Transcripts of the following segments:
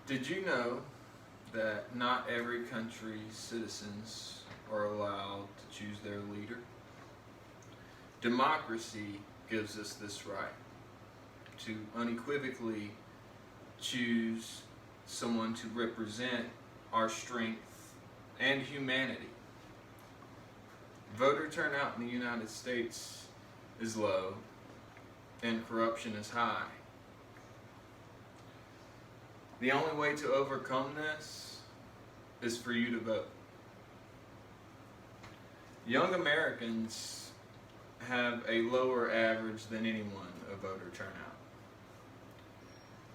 Did you know that not every country's citizens are allowed to choose their leader? Democracy gives us this right to unequivocally choose someone to represent our strength and humanity. Voter turnout in the United States is low and corruption is high. The only way to overcome this is for you to vote. Young Americans have a lower average than anyone of voter turnout.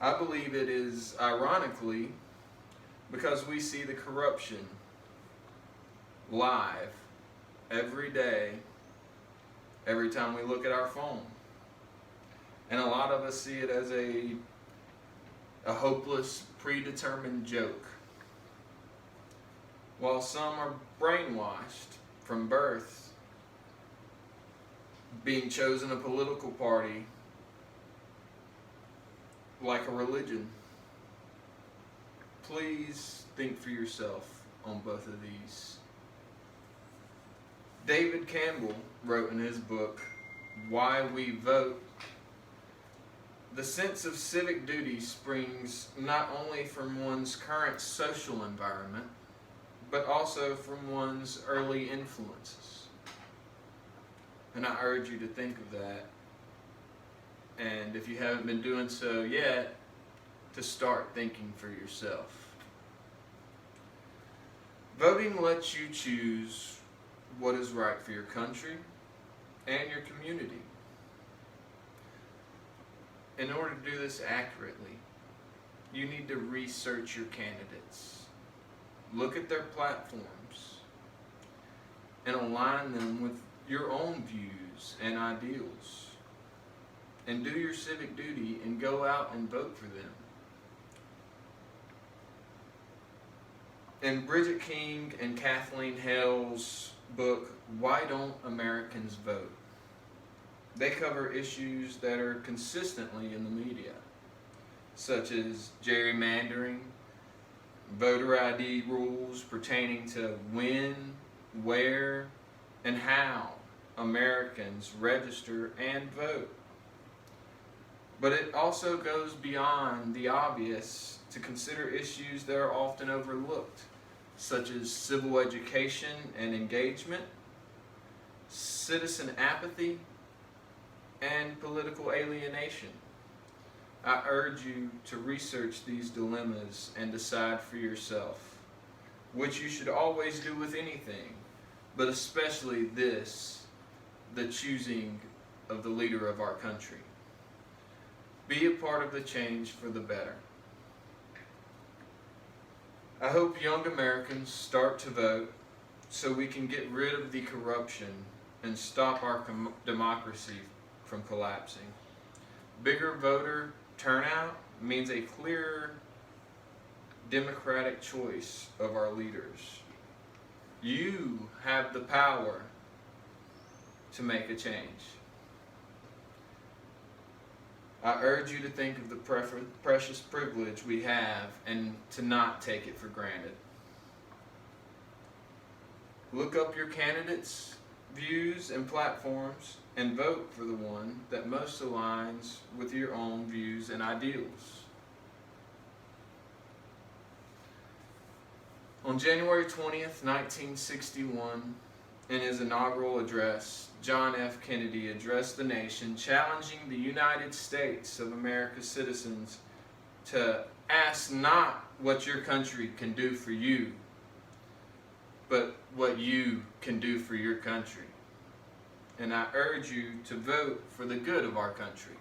I believe it is ironically because we see the corruption live every day, every time we look at our phone. And a lot of us see it as a hopeless, predetermined joke. While some are brainwashed from birth, being chosen a political party like a religion. Please think for yourself on both of these. David Campbell wrote in his book, Why We Vote, the sense of civic duty springs not only from one's current social environment, but also from one's early influences. And I urge you to think of that. And if you haven't been doing so yet, to start thinking for yourself. Voting lets you choose what is right for your country and your community. In order to do this accurately, you need to research your candidates. Look at their platforms and align them with your own views and ideals. And do your civic duty and go out and vote for them. In Bridget King and Kathleen Hale's book, Why Don't Americans Vote?, they cover issues that are consistently in the media, such as gerrymandering, voter ID rules pertaining to when, where, and how Americans register and vote. But it also goes beyond the obvious to consider issues that are often overlooked, such as civil education and engagement, citizen apathy, and political alienation. I urge you to research these dilemmas and decide for yourself, which you should always do with anything, but especially this, the choosing of the leader of our country. Be a part of the change for the better. I hope young Americans start to vote so we can get rid of the corruption and stop our democracy from collapsing. Bigger voter turnout means a clearer democratic choice of our leaders. You have the power to make a change. I urge you to think of the precious privilege we have and to not take it for granted. Look up your candidates' views and platforms and vote for the one that most aligns with your own views and ideals. On January 20th, 1961, in his inaugural address, John F. Kennedy addressed the nation, challenging the United States of America's citizens to ask not what your country can do for you, but what you can do for your country. And I urge you to vote for the good of our country.